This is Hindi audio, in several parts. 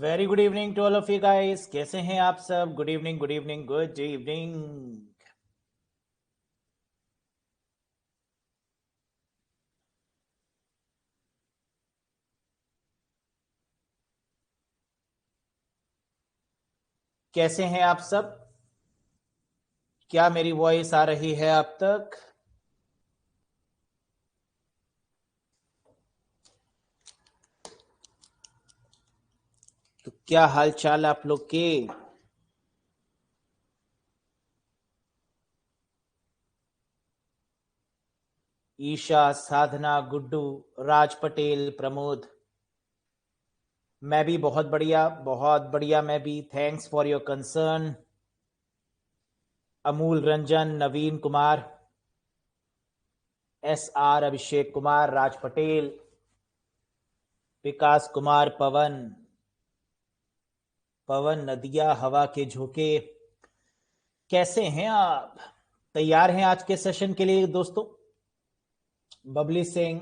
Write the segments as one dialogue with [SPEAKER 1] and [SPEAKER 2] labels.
[SPEAKER 1] Very good evening to all of you guys. कैसे हैं आप सब? Good evening, good evening, good evening. कैसे हैं आप सब? क्या मेरी वॉइस आ रही है आप तक? तो क्या हाल चाल आप लोग के? ईशा, साधना, गुड्डू, राज पटेल, प्रमोद। मैं भी बहुत बढ़िया, बहुत बढ़िया। मैं भी, thanks for your concern. Amul Ranjan, Naveen Kumar, S R, Abhishek Kumar, Raj Patel, Vikas Kumar, Pawan, Pawan Nadiya, हवा के झोंके। कैसे हैं आप? तैयार हैं आज के सेशन के लिए दोस्तों? बबली सिंह,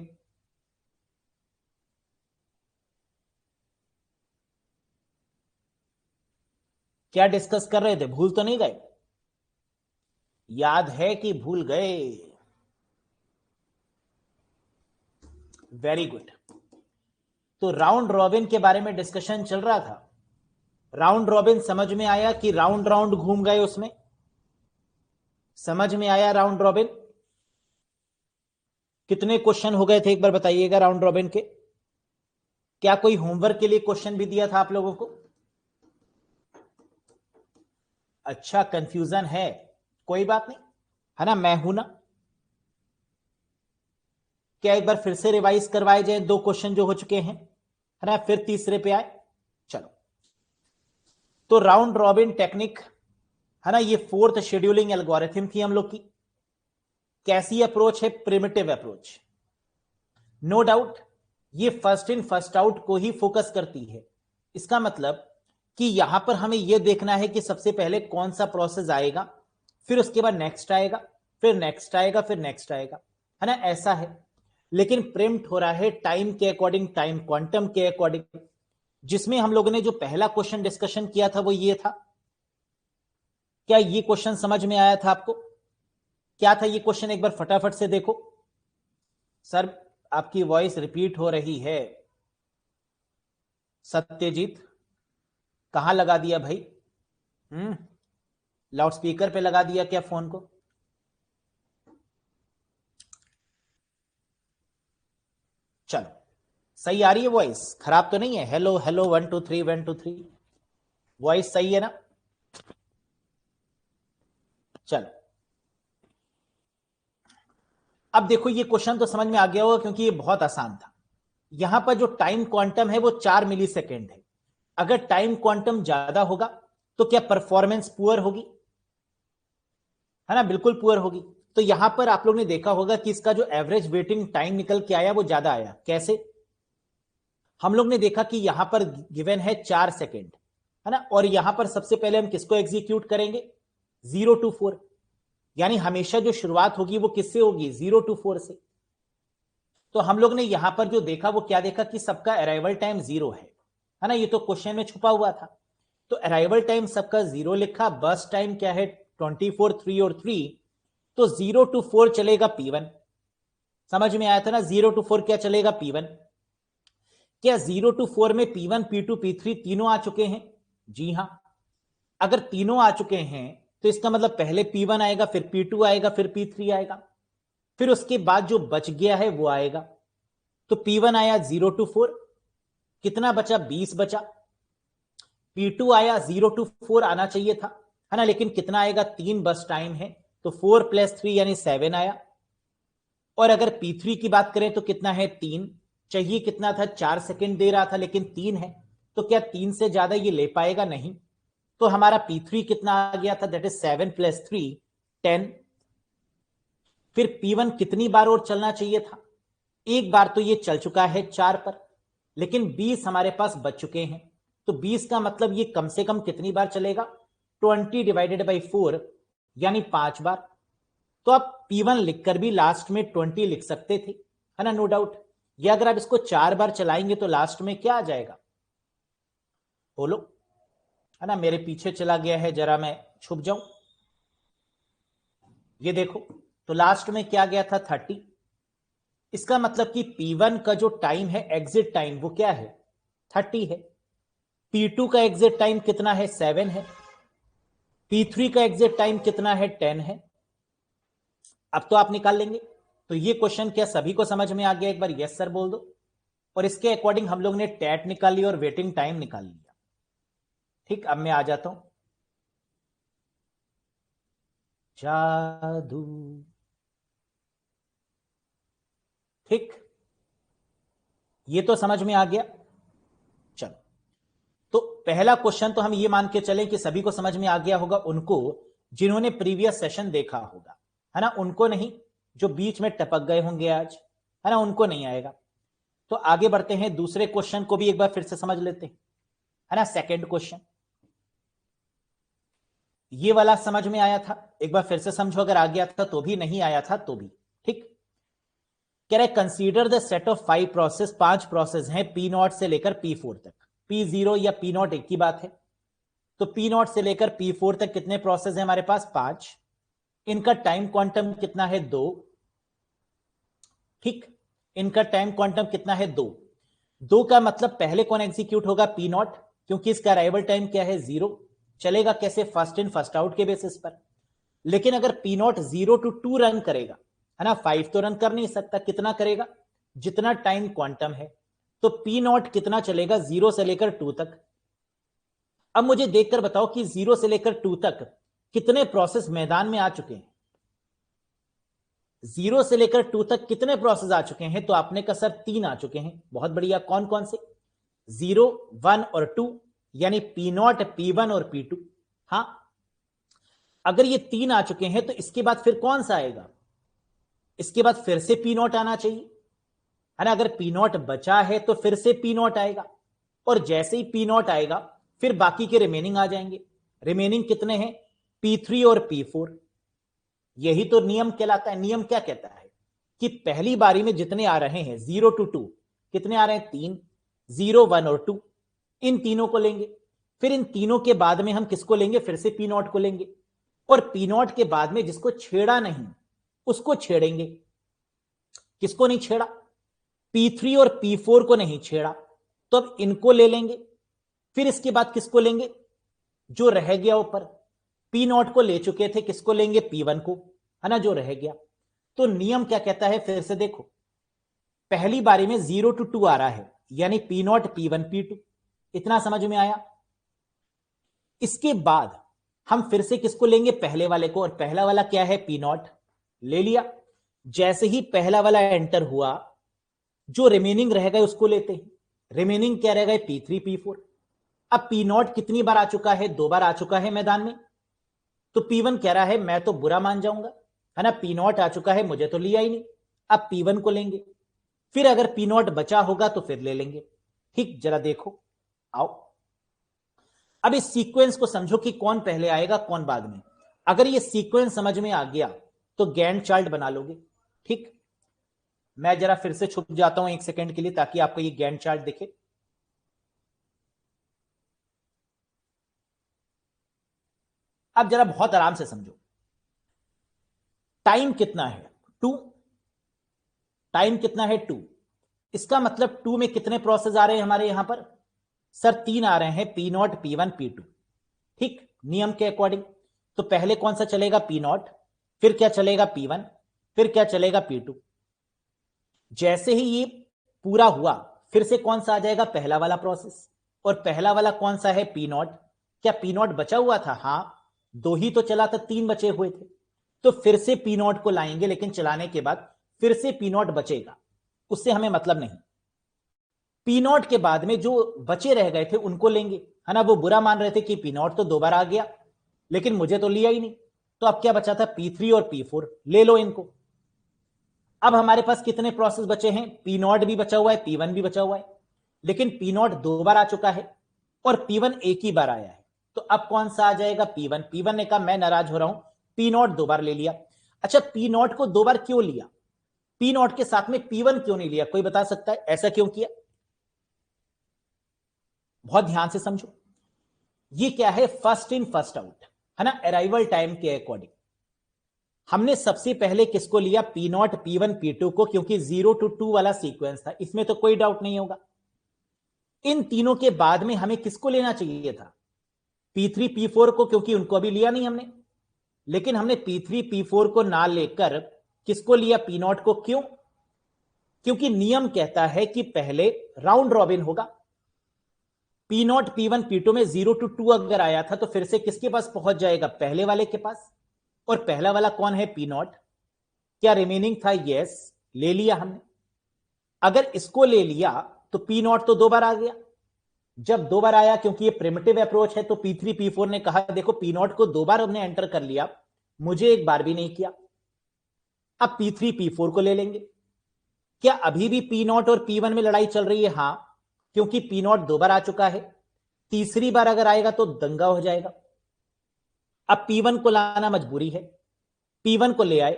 [SPEAKER 1] क्या डिस्कस कर रहे थे? भूल तो नहीं गए? याद है कि भूल गए? Very good. तो राउंड रॉबिन के बारे में डिस्कशन चल रहा था। राउंड रॉबिन समझ में आया कि राउंड राउंड घूम गए उसमें? समझ में आया राउंड रॉबिन? कितने क्वेश्चन हो गए थे एक बार बताइएगा राउंड रॉबिन के? क्या कोई होमवर्क के लिए क्वेश्चन भी दिया था आप लोगों को? अच्छा, कंफ्यूजन है। कोई बात नहीं, है ना, मैं हूं ना। क्या एक बार फिर से रिवाइज करवाए जाए दो क्वेश्चन जो हो चुके हैं, है ना, फिर तीसरे पे आए? चलो। तो राउंड रॉबिन टेक्निक, है ना, ये फोर्थ शेड्यूलिंग एल्गोरिथम थी हम लोग की। कैसी अप्रोच है? Primitive approach. नो डाउट ये फर्स्ट इन फर्स्ट आउट को ही फोकस करती है। इसका मतलब कि यहां पर हमें यह देखना है कि सबसे पहले कौन सा प्रोसेस आएगा, फिर उसके बाद नेक्स्ट आएगा, फिर नेक्स्ट आएगा, फिर नेक्स्ट आएगा, है ना, ऐसा है। लेकिन प्रिम्प्ट हो रहा है टाइम के अकॉर्डिंग, टाइम क्वांटम के अकॉर्डिंग। जिसमें हम लोगों ने जो पहला क्वेश्चन डिस्कशन किया था वो ये था। क्या ये क्वेश्चन समझ में आया था आपको? क्या था ये क्वेश्चन? एक बार फटाफट से देखो। सर, आपकी वॉइस रिपीट हो रही है। सत्यजीत, कहां लगा दिया भाई? लाउड स्पीकर पे लगा दिया क्या फोन को? चलो, सही आ रही है वॉइस? खराब तो नहीं है? Hello hello, 1 2 3, 1 2 3। वॉइस सही है ना? चलो, अब देखो ये क्वेश्चन तो समझ में आ गया होगा क्योंकि ये बहुत आसान था। यहां पर जो टाइम क्वांटम है वो 4 मिली सेकेंड है। अगर टाइम क्वांटम ज्यादा होगा तो क्या परफॉर्मेंस पुअर होगी? है ना, बिल्कुल पुअर होगी। तो यहां पर आप लोग ने देखा होगा कि इसका जो एवरेज वेटिंग टाइम निकल के आया वो ज्यादा आया। कैसे? हम लोग ने देखा कि यहां पर गिवन है 4 सेकेंड, है ना, और यहां पर सबसे पहले हम किसको एग्जीक्यूट करेंगे? 0 to 4। यानी हमेशा जो शुरुआत होगी वो किससे होगी? 0 to 4 से। तो हम लोग ने यहां पर जो देखा वो क्या देखा कि सबका अराइवल टाइम 0 है ना, ये तो क्वेश्चन में छुपा हुआ था। तो अराइवल टाइम सबका 0 लिखा, बस टाइम क्या है? 24, 3 और 3। तो 0 to 4 चलेगा P1। समझ में आया था ना? 0 to 4 क्या चलेगा? P1। क्या 0 to 4 में P1, P2, P3 तीनों आ चुके हैं? जी हां। अगर तीनों आ चुके हैं तो इसका मतलब पहले P1 आएगा, फिर P2 आएगा, फिर P3 आएगा, फिर उसके बाद जो बच गया है वो आएगा। तो P1 आया 0 to 4, कितना बचा? 20 बचा। P2 आया, 0 to 4 आना चाहिए था, है ना, लेकिन कितना आएगा? 3 बस टाइम है, तो 4 + 3 यानी 7 आया। और अगर P3 की बात करें तो कितना है? 3 चाहिए। कितना था? 4 सेकेंड दे रहा था, लेकिन 3 है। तो क्या 3 से ज्यादा ये ले पाएगा? नहीं। तो हमारा P3 कितना आ गया था? That is 7 + 3, 10। फिर P1 कितनी बार और चलना चाहिए था? एक बार तो ये चल चुका है 4 पर, लेकिन 20 हमारे पास बच चुके हैं। तो 20 का मतलब ये कम से कम कितनी बार चलेगा? 20 ÷ 4 यानी 5 बार। तो आप P1 लिखकर भी लास्ट में 20 लिख सकते थे, है ना, नो डाउट। ये अगर आप इसको 4 बार चलाएंगे तो लास्ट में क्या आ जाएगा? बोलो, है ना, मेरे पीछे चला गया है, जरा मैं छुप जाऊं। ये देखो, तो लास्ट में क्या गया था 30। इसका मतलब कि P1 का जो टाइम है एग्जिट टाइम वो क्या है 30 है। P2 का एग्जिट टाइम कितना है 7 है। P3 का एग्जिट टाइम कितना है 10 है। अब तो आप निकाल लेंगे। तो ये क्वेश्चन क्या सभी को समझ में आ गया? एक बार यस सर बोल दो। और इसके अकॉर्डिंग हम लोग ने टैट निकाल लिया और वेटिंग टाइम निकाल लिया। ठीक, अब मैं आ जाता हूं। जादू। ठीक, ये तो समझ में आ गया। चलो, तो पहला क्वेश्चन तो हम ये मान के चलें कि सभी को समझ में आ गया होगा, उनको जिन्होंने प्रीवियस सेशन देखा होगा, है ना, उनको नहीं, जो बीच में टपक गए होंगे आज, है ना, उनको नहीं आएगा। तो आगे बढ़ते हैं, दूसरे क्वेश्चन को भी एक बार फिर से समझ लेते हैं, है ना। सेकंड क्वेश्चन ये वाला समझ में आया था, एक बार फिर से समझो, अगर आ गया था तो भी, नहीं आया था तो भी। ठीक, कह रहे consider the set of 5 process, 5 process हैं P0 से लेकर P4 तक। P0 या P0 एक ही बात है। तो P0 से लेकर P4 तक कितने प्रोसेस हैं हमारे पास? 5। इनका टाइम क्वांटम कितना है? 2। ठीक, इनका टाइम क्वांटम कितना है? 2। 2 का मतलब पहले कौन एग्जीक्यूट होगा? P0, क्योंकि इसका अराइवल टाइम क्या है? 0। चलेगा कैसे? फर्स्ट इन फर्स्ट आउट के बेसिस पर। लेकिन अगर P0 0 to 2 रन करेगा, है ना, 5 तो रन कर नहीं सकता, कितना करेगा? जितना टाइम क्वांटम है। तो P0 कितना चलेगा? 0 से लेकर 2 तक। अब मुझे देखकर बताओ कि 0 से लेकर 2 तक कितने प्रोसेस मैदान में आ चुके हैं। 0 से लेकर 2 तक कितने प्रोसेस आ चुके हैं? तो आपने कहा सर 3 आ चुके हैं। बहुत बढ़िया, कौन कौन से? 0, 1 और 2, यानी P0, P1 और P2। हाँ, अगर ये 3 आ चुके हैं तो इसके बाद फिर कौन सा आएगा? इसके बाद फिर से P0 आना चाहिए, है ना। अगर P0 बचा है तो फिर से P0 आएगा, और जैसे ही P0 आएगा फिर बाकी के रिमेनिंग आ जाएंगे। रिमेनिंग कितने हैं? P3 और P4। यही तो नियम कहलाता है। नियम क्या कहता है कि पहली बारी में जितने आ रहे हैं 0 to 2, कितने आ रहे हैं? 3। 0, 1 और 2, इन तीनों को लेंगे। फिर इन तीनों के बाद में हम किसको लेंगे? फिर से P0 को लेंगे, और P0 के बाद में जिसको छेड़ा नहीं उसको छेड़ेंगे। किसको नहीं छेड़ा? P3 और P4 को नहीं छेड़ा, तो अब इनको ले लेंगे। फिर इसके बाद किसको लेंगे? जो रह गया ऊपर, P0 को ले चुके थे, किसको लेंगे? P1 को, है ना, जो रह गया। तो नियम क्या कहता है? फिर से देखो, पहली बारी में 0 to 2 आ रहा है, यानी P0, P1, P2। इतना समझ में आया? इसके बाद हम फिर से किसको लेंगे? पहले वाले को, और पहला वाला क्या है? P0 ले लिया। जैसे ही पहला वाला एंटर हुआ, जो रिमेनिंग रह गए उसको लेते हैं। रिमेनिंग क्या रह गए? P3, P4। अब P0 कितनी बार आ चुका है? 2 बार आ चुका है मैदान में। तो P1 कह रहा है मैं तो बुरा मान जाऊंगा, है ना, P0 आ चुका है, मुझे तो लिया ही नहीं। अब P1 को लेंगे, फिर अगर P0 बचा होगा तो फिर ले लेंगे। ठीक, जरा देखो, आओ अब इस सीक्वेंस को समझो कि कौन पहले आएगा कौन बाद में। अगर ये सीक्वेंस समझ में आ गया तो गैंट चार्ट बना लोगे। ठीक, मैं जरा फिर से छुप जाता हूं 1 सेकंड के लिए, ताकि आपको ये गैंट चार्ट दिखे। अब जरा बहुत आराम से समझो। टाइम कितना है? 2। टाइम कितना है? 2। इसका मतलब 2 में कितने प्रोसेस आ रहे हैं हमारे यहां पर? सर 3 आ रहे हैं, P0, P1, P2। ठीक, नियम के अकॉर्डिंग। तो पहले कौन सा चलेगा? P0, फिर क्या चलेगा? P1, फिर क्या चलेगा? P2। जैसे ही ये पूरा हुआ, फिर से कौन सा आ जाएगा? पहला वाला प्रोसेस। और पहला वाला कौन सा है? P0। क्या P0 बचा हुआ था? हां, 2 ही तो चला था, 3 बचे हुए थे। तो फिर से P0 को लाएंगे, लेकिन चलाने के बाद फिर से P0 बचेगा, उससे हमें मतलब नहीं। P0 के बाद में जो बचे रह गए थे उनको लेंगे, है ना। वो बुरा मान रहे थे कि P0 तो 2 बार आ गया, लेकिन मुझे तो लिया ही नहीं। तो अब क्या बचा था? P3 और P4, ले लो इनको। अब हमारे पास कितने प्रोसेस बचे हैं? P0 भी बचा हुआ है, P1 भी बचा हुआ है, लेकिन P0 2 बार आ चुका है और P1 एक ही बार आया है। तो अब कौन सा आ जाएगा? P1। P1 ने कहा मैं नाराज हो रहा हूं, P0 2 बार ले लिया। अच्छा, P0 को 2 बार क्यों लिया? P0 के साथ में P1 क्यों नहीं लिया? कोई बता सकता है ऐसा क्यों किया? बहुत ध्यान से समझो। ये क्या है, फर्स्ट इन फर्स्ट आउट है ना, अराइवल टाइम के अकॉर्डिंग। हमने सबसे पहले किसको लिया, P0 P1 P2 को, क्योंकि 0 to 2 वाला सीक्वेंस था, इसमें तो कोई डाउट नहीं होगा। इन तीनों के बाद में हमें किसको लेना चाहिए था, P3 P4 को, क्योंकि उनको अभी लिया नहीं हमने। लेकिन हमने P3 P4 को ना लेकर किसको लिया, P0 को। क्यों, क्योंकि नियम कहता है कि पहले राउंड रॉबिन होगा। P0 P1 P2 में 0 to 2 अगर आया था तो फिर से किसके पास पहुंच जाएगा, पहले वाले के पास। और पहला वाला कौन है, P0। क्या रिमेनिंग था, यस, ले लिया हमने। अगर इसको ले लिया तो P0 तो 2 बार आ गया। जब 2 बार आया, क्योंकि ये प्रिमिटिव अप्रोच है, तो P3 P4 ने कहा देखो P0 को 2 बार हमने एंटर कर लिया, मुझे 1 बार भी नहीं किया। अब P3 P4 को ले लेंगे। क्या अभी भी P0 और P1 में लड़ाई चल रही है, हां, क्योंकि P0 2 बार आ चुका है, तीसरी बार अगर आएगा तो दंगा हो जाएगा। अब P1 को लाना मजबूरी है, P1 को ले आए।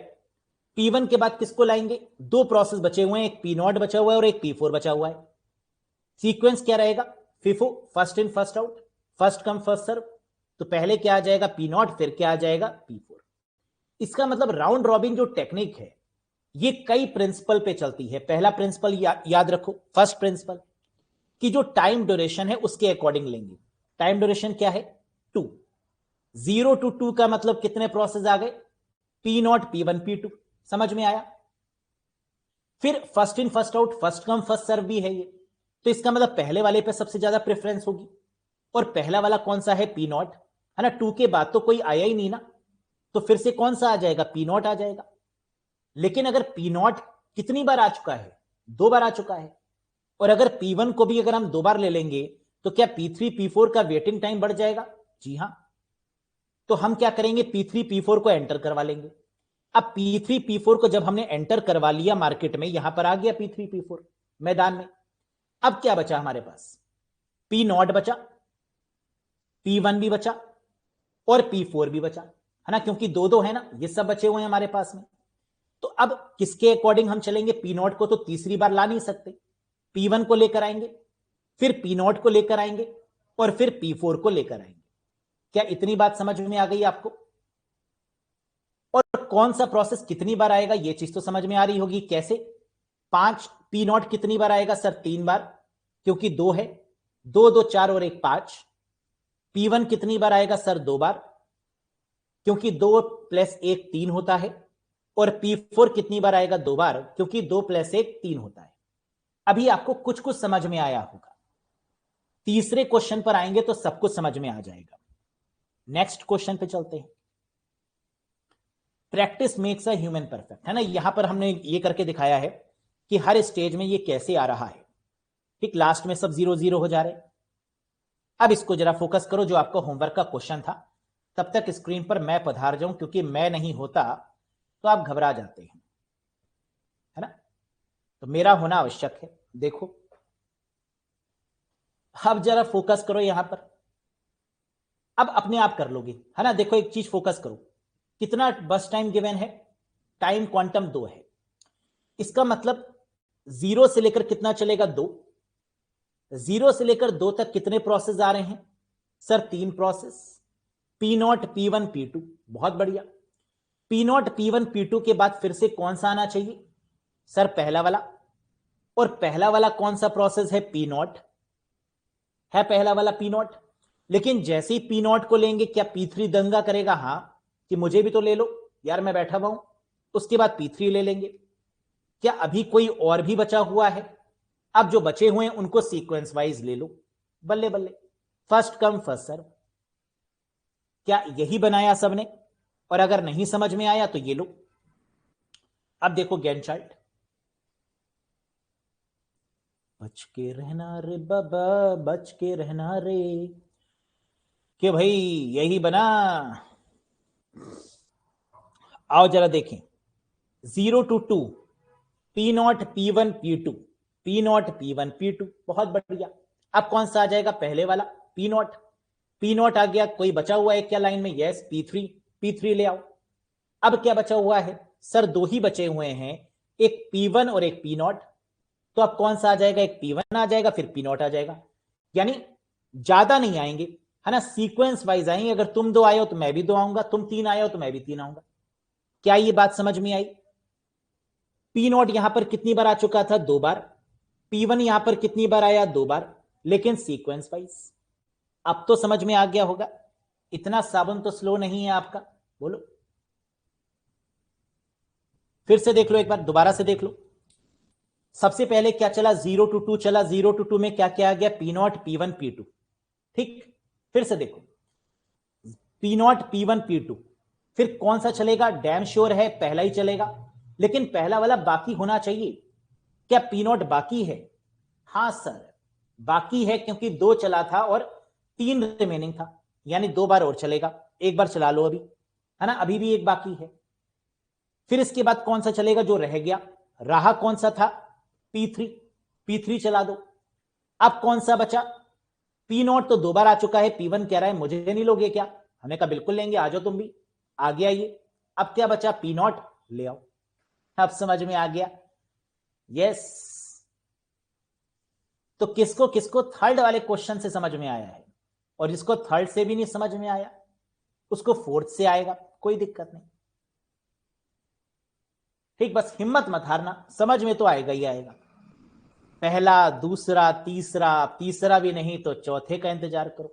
[SPEAKER 1] P1 के बाद किसको लाएंगे, 2 प्रोसेस बचे हुए हैं, एक P0 बचा हुआ है और एक P4 बचा हुआ है। सीक्वेंस क्या रहेगा, FIFO, first in first out, first come first serve. तो पहले क्या आ जाएगा, P0, फिर क्या आ जाएगा, P4। इसका मतलब राउंड रॉबिन जो टेक्निक है ये कई प्रिंसिपल पे चलती है। पहला प्रिंसिपल याद रखो, फर्स्ट प्रिंसिपल, कि जो टाइम ड्यूरेशन है उसके अकॉर्डिंग लेंगे। टाइम ड्यूरेशन क्या है, 2। 0 to 2 का मतलब कितने प्रोसेस आ गए, P0 P1 P2, समझ में आया। फिर first in first out, first come first serve भी है ये, तो इसका मतलब पहले वाले पे सबसे ज्यादा प्रेफरेंस होगी। और पहला वाला कौन सा है, P0 है ना, 2 के बाद तो कोई आया ही नहीं ना, तो फिर से कौन सा आ जाएगा, P0 आ जाएगा। लेकिन अगर P0 कितनी बार आ चुका है, 2 बार आ चुका है, और अगर P1 को भी अगर हम 2 बार ले लेंगे तो क्या P3 P4 का वेटिंग टाइम बढ़ जाएगा, जी हां। तो हम क्या करेंगे, P3 P4 को एंटर करवा लेंगे। अब P3 P4 को जब हमने एंटर करवा लिया मार्केट में, यहां पर आ गया P3 P4 मैदान में, अब क्या बचा हमारे पास, P0 बचा, P1 भी बचा और P4 भी बचा, है ना, क्योंकि 2-2 है ना, ये सब बचे हुए हैं हमारे पास में। तो अब किसके अकॉर्डिंग हम चलेंगे, P0 को तो तीसरी बार ला नहीं सकते, P1 को लेकर आएंगे, फिर P0 को लेकर आएंगे और फिर P4 को लेकर आएंगे। क्या इतनी बात समझ में आ गई आपको। और कौन सा प्रोसेस कितनी बार आएगा ये चीज तो समझ में आ रही होगी, कैसे। 5 P0 कितनी बार आएगा सर, 3 बार, क्योंकि 2 है, 2 2 4 और 1 5। P1 कितनी बार आएगा सर, 2 बार, क्योंकि 2 + 1 3 होता है। और P4 कितनी बार आएगा, 2 बार, क्योंकि 2 + 1 3 होता है। अभी आपको कुछ कुछ समझ में आया होगा, तीसरे क्वेश्चन पर आएंगे तो सब कुछ समझ में आ जाएगा। नेक्स्ट क्वेश्चन पे चलते हैं। Practice makes a human perfect, है ना, यहां पर हमने ये करके दिखाया है कि हर स्टेज में ये कैसे आ रहा है। ठीक, लास्ट में सब 0 0 हो जा रहे। अब इसको जरा फोकस करो, जो आपका होमवर्क का क्वेश्चन था। तब तक स्क्रीन पर मैं पधार जाऊं, क्योंकि मैं नहीं होता तो आप घबरा जाते हैं, है ना, तो मेरा होना आवश्यक है। देखो अब जरा फोकस करो यहां पर, अब अपने आप कर लोगे, है ना। देखो एक चीज फोकस करो, कितना बस टाइम गिवन है, टाइम क्वांटम 2 है। इसका मतलब 0 से लेकर कितना चलेगा, 2। 0 से लेकर 2 तक कितने प्रोसेस आ रहे हैं sir, 3 process, P0 P1 P2, बहुत बढ़िया। P0 P1 P2 के बाद फिर से कौन सा आना चाहिए सर, पहला वाला। और पहला वाला कौन सा प्रोसेस है, P0 है, पहला वाला P0। लेकिन जैसे ही P0 को लेंगे, क्या P3 दंगा करेगा, हां, कि मुझे भी तो ले लो यार, मैं बैठा हुआ हूं। उसके बाद P3 ले लेंगे। क्या अभी कोई और भी बचा हुआ है, अब जो बचे हुए हैं उनको सीक्वेंस वाइज ले लो, बल्ले बल्ले, फर्स्ट कम फर्स्ट सर्व। क्या यही बनाया सबने, और अगर नहीं समझ में आया तो ये लो। अब देखो गैन चार्ट, बच के रहना रे बाबा, बच के रहना रे, कि भाई यही बना। आओ जरा देखें, 0 to 2, P0 P1 P2, P0 P1 P2, बहुत बढ़िया। अब कौन सा आ जाएगा, पहले वाला P0। P0 आ गया, कोई बचा हुआ है क्या लाइन में, यस, P3, P3 ले आओ। अब क्या बचा हुआ है सर, 2 ही बचे हुए हैं, एक P1 और एक P0। तो अब कौन सा आ जाएगा, एक P1 आ जाएगा, फिर P0 आ जाएगा, यानी ज्यादा नहीं आएंगे। है ना, सीक्वेंस वाइज आएंगे। अगर तुम 2 आए हो तो मैं भी 2 आऊंगा, तुम 3 आए हो तो मैं भी 3 आऊंगा। क्या ये बात समझ में आई? पी नॉट यहां पर कितनी बार आ चुका था? 2 बार। P1 यहां पर कितनी बार आया? 2 बार, लेकिन सीक्वेंस वाइज। अब तो समझ में आ गया होगा। इतना साबुन तो स्लो नहीं है आपका। बोलो, फिर से देख लो, एक बार दोबारा से देख लो। सबसे पहले क्या चला? 0 to 2 चला। 0 to 2 में क्या क्या आ गया? P0, P1, P2। ठीक, फिर से देखो, P0, P1, P2। फिर कौन सा चलेगा? डैम श्योर है पहला ही चलेगा, लेकिन पहला वाला बाकी होना चाहिए। क्या P0 बाकी है? हां सर, बाकी है, क्योंकि 2 चला था और 3 रिमेनिंग था, यानी 2 बार और चलेगा। एक बार चला लो अभी, है ना, अभी भी एक बाकी है। फिर इसके बाद कौन सा चलेगा जो रह गया? रहा कौन सा था? P3। P3 चला दो। अब कौन सा बचा? P0 तो 2 बार आ चुका है। P1 कह रहा है मुझे नहीं लोगे क्या? हमने कहा बिल्कुल लेंगे, आ जाओ तुम भी। आ गया ये। अब क्या बचा? P0 ले आओ। अब समझ में आ गया? यस। तो किसको किसको थर्ड वाले क्वेश्चन से समझ में आया है, और जिसको थर्ड से भी नहीं समझ में आया उसको फोर्थ से आएगा, कोई दिक्कत नहीं। ठीक, बस हिम्मत मत हारना, समझ में तो आएगा ही आएगा। पहला, दूसरा, तीसरा, तीसरा भी नहीं तो चौथे का इंतजार करो।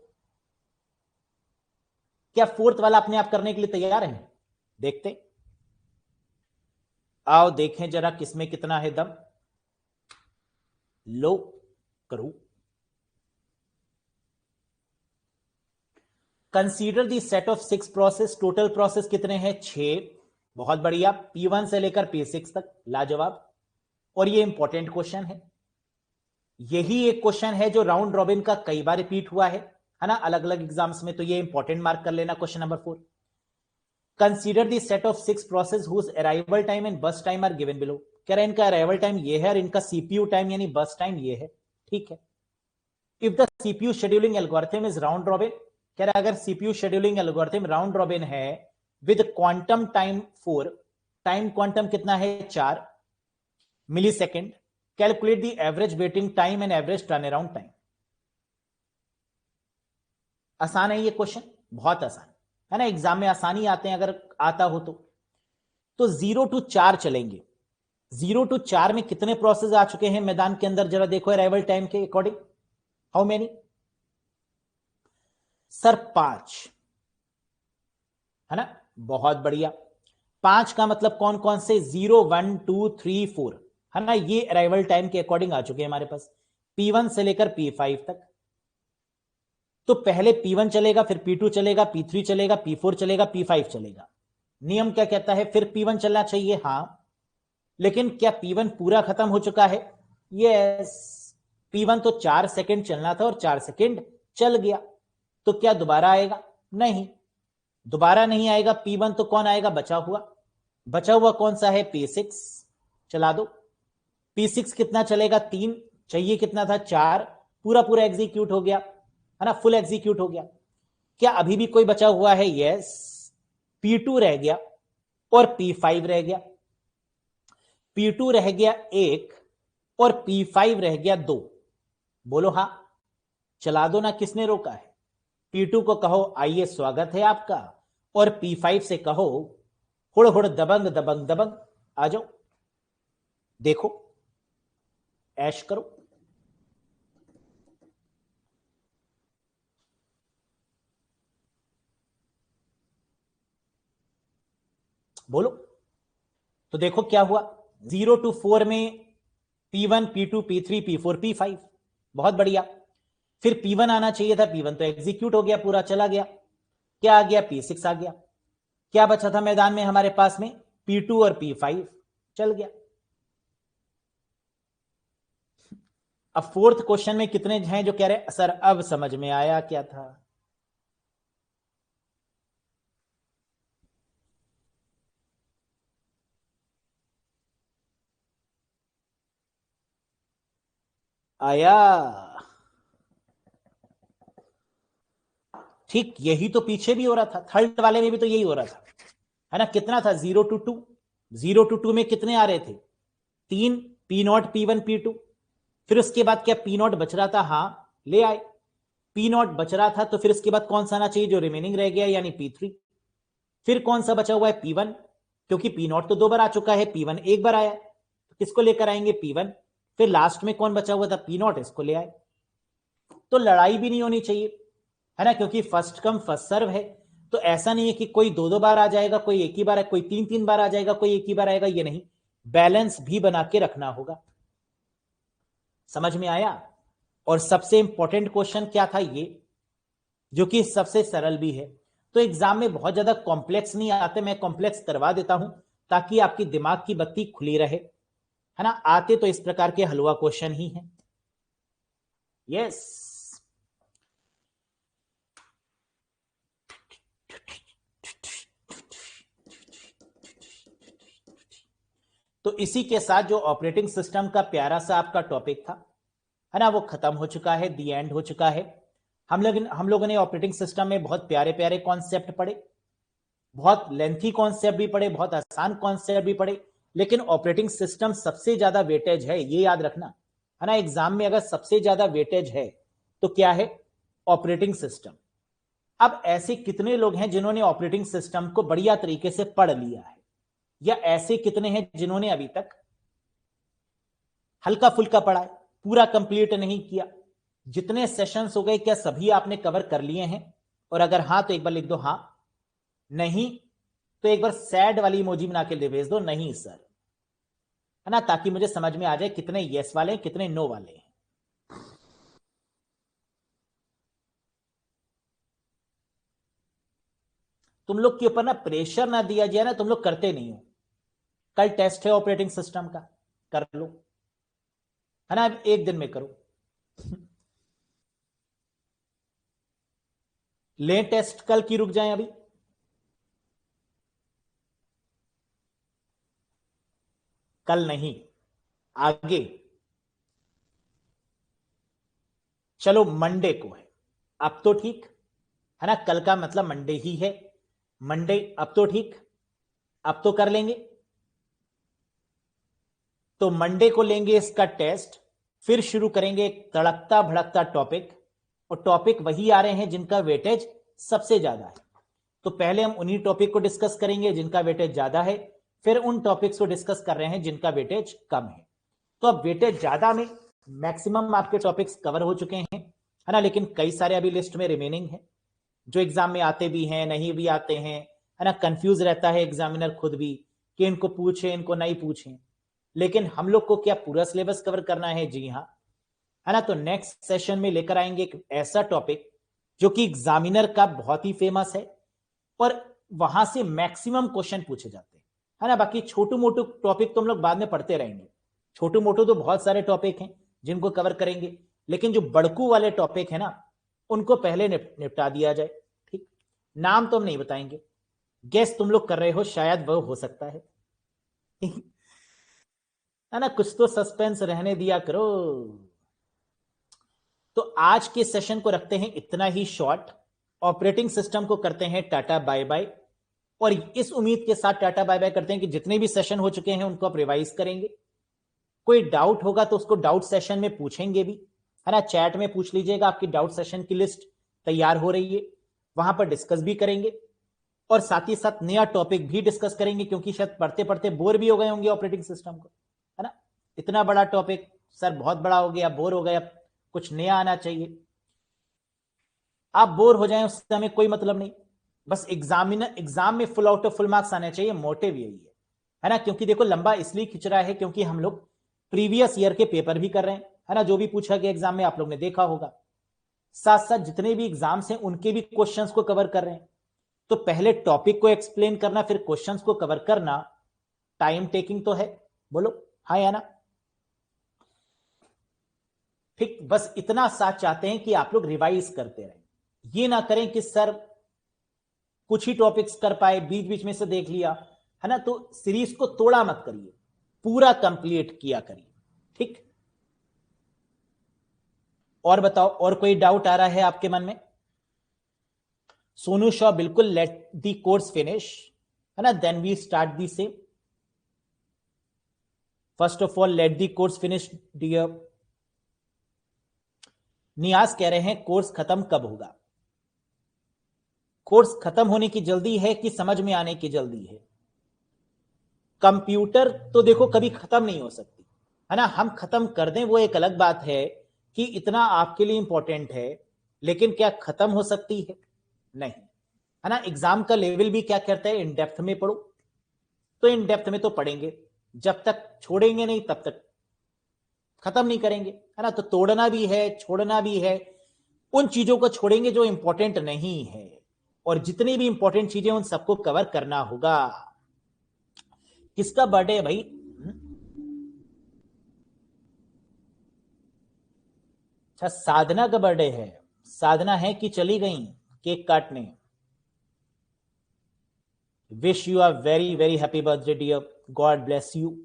[SPEAKER 1] क्या फोर्थ वाला अपने आप करने के लिए तैयार है? देखते, आओ देखें जरा किसमें कितना है दम। लो, करो। Consider the set of 6 process. Total process कितने हैं? 6। बहुत बढ़िया, P1 से लेकर P6 तक, लाजवाब। और ये इंपॉर्टेंट क्वेश्चन है। यही एक क्वेश्चन है जो राउंड रॉबिन का कई बार रिपीट हुआ है ना, अलग अलग एग्जाम्स में। तो ये इंपॉर्टेंट मार्क कर लेना, question number 4। Consider the set of 6 process whose arrival time and burst time are given below. कह रहे हैं इनका अराइवल टाइम ये है और इनका सीपीयू टाइम यानी बस टाइम ये है। ठीक है। If the CPU scheduling algorithm is round robin, कह रहा है अगर CPU scheduling algorithm round robin है with quantum time 4, time quantum कितना है? 4 millisecond. Calculate the average waiting time and average turnaround time. आसान है ये क्वेश्चन, बहुत आसान है ना, एग्जाम में आसानी आते हैं अगर आता हो तो 0 to 4 चलेंगे। 0 to 4 में कितने प्रोसेस आ चुके हैं मैदान के अंदर? जरा देखो अराइवल टाइम के अकॉर्डिंग, हाउ मेनी? सर 5, है ना, बहुत बढ़िया। 5 का मतलब कौन कौन से? 0, 1, 2, 3, 4, है ना, ये अराइवल टाइम के अकॉर्डिंग आ चुके हैं हमारे पास, P1 से लेकर P5 तक। तो पहले P1 चलेगा, फिर P2 चलेगा, P3 चलेगा, P4 चलेगा, P5 चलेगा। नियम क्या कहता है? फिर P1 चलना चाहिए, हां, लेकिन क्या P1 पूरा खत्म हो चुका है? यस। P1 तो 4 सेकंड चलना था और 4 सेकंड चल गया, तो क्या दोबारा आएगा? नहीं, दोबारा नहीं आएगा। P1 तो कौन आएगा? बचा हुआ। बचा हुआ कौन सा है? P6। चला दो। P6 कितना चलेगा? 3। चाहिए कितना था? 4। पूरा पूरा एग्जीक्यूट हो गया, है ना, फुल एग्जीक्यूट हो गया। क्या अभी भी कोई बचा हुआ है? यस। P2 रह गया और P5 रह गया। P2 रह गया 1 और P5 रह गया 2। बोलो हां, चला दो ना, किसने रोका है? P2 को कहो आइए स्वागत है आपका, और P5 से कहो हुड़ हुड़ दबंग दबंग दबंग, आ जाओ, देखो, ऐश करो। बोलो, तो देखो क्या हुआ। 0 to 4 में P1, P2, P3, P4, P5, बहुत बढ़िया। फिर P1 आना चाहिए था, P1 तो एग्जीक्यूट हो गया, पूरा चला गया। क्या आ गया? P6 आ गया। क्या बचा था मैदान में हमारे पास में? P2 और P5 चल गया। अब फोर्थ क्वेश्चन में कितने हैं जो कह रहे सर अब समझ में आया क्या था? आया। ठीक, यही तो पीछे भी हो रहा था, थर्ड वाले में भी तो यही हो रहा था, है ना। कितना था? 0 to 2। 0 to 2 में कितने आ रहे थे? 3। P0, P1, P2। फिर उसके बाद क्या P0 बच रहा था? हाँ, ले आए। पी नॉट बच रहा था, तो फिर इसके बाद कौन सा आना चाहिए जो रिमेनिंग रह गया, यानी P3। फिर कौन सा बचा हुआ है, P1, क्योंकि पी नॉट तो 2 बार आ चुका है, P1 एक बार आया, तो किसको लेकर आएंगे, P1। फिर लास्ट में कौन बचा हुआ था, पी नॉट, इसको ले आए। तो लड़ाई भी नहीं होनी चाहिए, है ना, क्योंकि फर्स्ट कम फर्स्ट सर्व है। तो ऐसा नहीं है कि कोई 2 बार आ जाएगा, कोई एक ही बार है, कोई 3 बार आ जाएगा, कोई एक ही बार आएगा, ये नहीं, बैलेंस भी बना के रखना होगा। समझ में आया। और सबसे इंपॉर्टेंट क्वेश्चन क्या था, ये जो कि सबसे सरल भी है। तो एग्जाम में बहुत ज्यादा कॉम्प्लेक्स नहीं आते, मैं कॉम्प्लेक्स करवा देता हूं ताकि आपकी दिमाग की बत्ती खुली रहे, है ना। आते तो इस प्रकार के हलवा क्वेश्चन ही है। यस, तो इसी के साथ जो ऑपरेटिंग सिस्टम का प्यारा सा आपका टॉपिक था, है ना, वो खत्म हो चुका है, दी एंड हो चुका है। हम लोगों ने ऑपरेटिंग सिस्टम में बहुत प्यारे प्यारे कॉन्सेप्ट पढ़े, बहुत लेंथी कॉन्सेप्ट भी पढ़े, बहुत आसान कॉन्सेप्ट भी पढ़े, लेकिन ऑपरेटिंग सिस्टम सबसे ज्यादा वेटेज है, ये याद रखना, है ना। एग्जाम में अगर सबसे ज्यादा वेटेज है तो क्या है, ऑपरेटिंग सिस्टम। अब ऐसे कितने लोग हैं जिन्होंने ऑपरेटिंग सिस्टम को बढ़िया तरीके से पढ़ लिया है, या ऐसे कितने हैं जिन्होंने अभी तक हल्का फुल्का पढ़ा है, पूरा कंप्लीट नहीं किया। जितने सेशंस हो गए, क्या सभी आपने कवर कर लिए हैं? और अगर हां तो एक बार लिख दो हां, नहीं तो एक बार सैड वाली इमोजी बना के भेज दो, नहीं सर, है ना, ताकि मुझे समझ में आ जाए कितने यस वाले हैं, कितने नो वाले हैं। तुम लोग के ऊपर ना प्रेशर ना दिया जाए ना, तुम लोग करते नहीं हो। कल टेस्ट है ऑपरेटिंग सिस्टम का, कर लो, है ना, एक दिन में करो। ले टेस्ट कल की, रुक जाए अभी। कल नहीं, आगे, चलो मंडे को है, अब तो ठीक, है ना, कल का मतलब मंडे ही है, मंडे, अब तो ठीक, अब तो कर लेंगे। तो मंडे को लेंगे इसका टेस्ट, फिर शुरू करेंगे एक तड़कता भड़कता टॉपिक, और टॉपिक वही आ रहे हैं जिनका वेटेज सबसे ज्यादा है। तो पहले हम उन्हीं टॉपिक को डिस्कस करेंगे जिनका वेटेज ज्यादा है, फिर उन टॉपिक्स को डिस्कस कर रहे हैं जिनका वेटेज कम है। तो अब वेटेज ज्यादा में मैक्सिमम आपके टॉपिक्स कवर हो चुके हैं, है ना, लेकिन कई सारे अभी लिस्ट में रिमेनिंग है, जो एग्जाम में आते भी हैं, नहीं भी आते हैं, है ना, कंफ्यूज रहता है एग्जामिनर खुद भी कि इनको पूछे इनको नहीं पूछे। लेकिन हम लोग को क्या पूरा सिलेबस कवर करना है, जी हाँ, है ना। तो नेक्स्ट सेशन में लेकर आएंगे एक ऐसा टॉपिक जो कि एग्जामिनर का बहुत ही फेमस है, और वहां से मैक्सिमम क्वेश्चन पूछे जाते हैं, है ना। बाकी छोटू मोटू टॉपिक तो हम लोग बाद में पढ़ते रहेंगे, छोटू मोटू तो बहुत सारे टॉपिक हैं जिनको कवर करेंगे, लेकिन जो बड़कू वाले टॉपिक है ना, उनको पहले निपटा दिया जाए, ठीक। नाम तो हम नहीं बताएंगे, गेस तुम लोग कर रहे हो, शायद वह हो सकता है। है ना, कुछ तो सस्पेंस रहने दिया करो। तो आज के सेशन को रखते हैं इतना ही शॉर्ट, ऑपरेटिंग सिस्टम को करते हैं टाटा बाय बाय, और इस उम्मीद के साथ टाटा बाय बाय करते हैं कि जितने भी सेशन हो चुके हैं उनको आप रिवाइज करेंगे। कोई डाउट होगा तो उसको डाउट सेशन में पूछेंगे भी, है ना, चैट में पूछ लीजिएगा, आपकी डाउट सेशन की लिस्ट तैयार हो रही है, वहां पर डिस्कस भी करेंगे, और साथ ही साथ नया टॉपिक भी डिस्कस करेंगे, क्योंकि शायद पढ़ते पढ़ते बोर भी हो गए होंगे ऑपरेटिंग सिस्टम को, है ना। इतना बड़ा टॉपिक सर, बहुत बड़ा हो गया, बोर हो गया, कुछ नया आना चाहिए। आप बोर हो जाएं उससे हमें कोई मतलब नहीं, बस एग्जाम में full out of full marks आने चाहिए, मोटिव यही है ना। क्योंकि देखो लंबा इसलिए खिंच रहा है क्योंकि हम लोग प्रीवियस ईयर के पेपर भी कर रहे हैं, है ना, जो भी पूछा गया एग्जाम में आप लोग ने देखा होगा, साथ साथ जितने भी एग्जाम्स हैं उनके भी क्वेश्चंस को कवर कर रहे हैं। तो पहले टॉपिक को एक्सप्लेन करना, फिर क्वेश्चंस को कवर करना, टाइम टेकिंग तो है, बोलो हाँ या ना। ठीक, बस इतना साथ चाहते हैं कि आप लोग रिवाइज करते रहें, ये ना करें कि सर कुछ ही टॉपिक्स कर पाए, बीच बीच में से देख लिया, है ना। तो सीरीज को तोड़ा मत करिए, पूरा कंप्लीट किया करिए, ठीक। और बताओ, और कोई डाउट आ रहा है आपके मन में? सोनू शॉ, बिल्कुल, लेट दी कोर्स फिनिश, है ना, then we start the same. First of all let the course finish dear. Niyaz कह रहे हैं कोर्स खत्म कब होगा? कोर्स खत्म होने की जल्दी है कि समझ में आने की जल्दी है? कंप्यूटर तो देखो कभी खत्म नहीं हो सकती, है ना। हम खत्म कर दें वो एक अलग बात है कि इतना आपके लिए इंपॉर्टेंट है, लेकिन क्या खत्म हो सकती है? नहीं, है ना। एग्जाम का लेवल भी क्या कहता है, इन डेप्थ में पढ़ो। तो इन डेप्थ में तो पढ़ेंगे, जब तक छोड़ेंगे नहीं तब तक खत्म नहीं करेंगे, है ना। तो तोड़ना भी है, छोड़ना भी है। उन चीजों को छोड़ेंगे जो इंपॉर्टेंट नहीं है, और जितनी भी इंपॉर्टेंट चीजें उन सबको कवर करना होगा। किसका बर्थडे है भाई? अच्छा, साधना का बर्थडे है। साधना है कि चली गई केक काटने? Wish you a very very happy birthday dear, God bless you.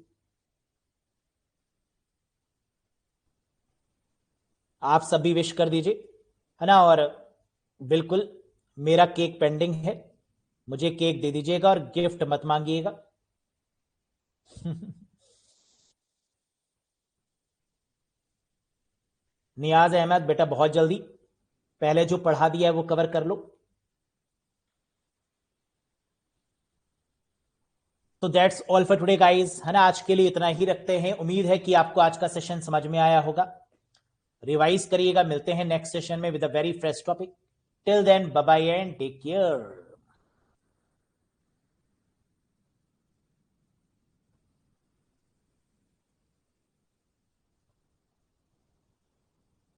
[SPEAKER 1] आप सब भी विश कर दीजिए, है ना। और बिल्कुल मेरा केक पेंडिंग है, मुझे केक दे दीजिएगा और गिफ्ट मत मांगिएगा। नियाज अहमद बेटा बहुत जल्दी, पहले जो पढ़ा दिया है वो कवर कर लो। तो that's all for today guys, है ना। आज के लिए इतना ही रखते हैं। उम्मीद है कि आपको आज का सेशन समझ में आया होगा। रिवाइज करिएगा, मिलते हैं नेक्स्ट सेशन में with a very fresh topic. Till then bye bye and take care.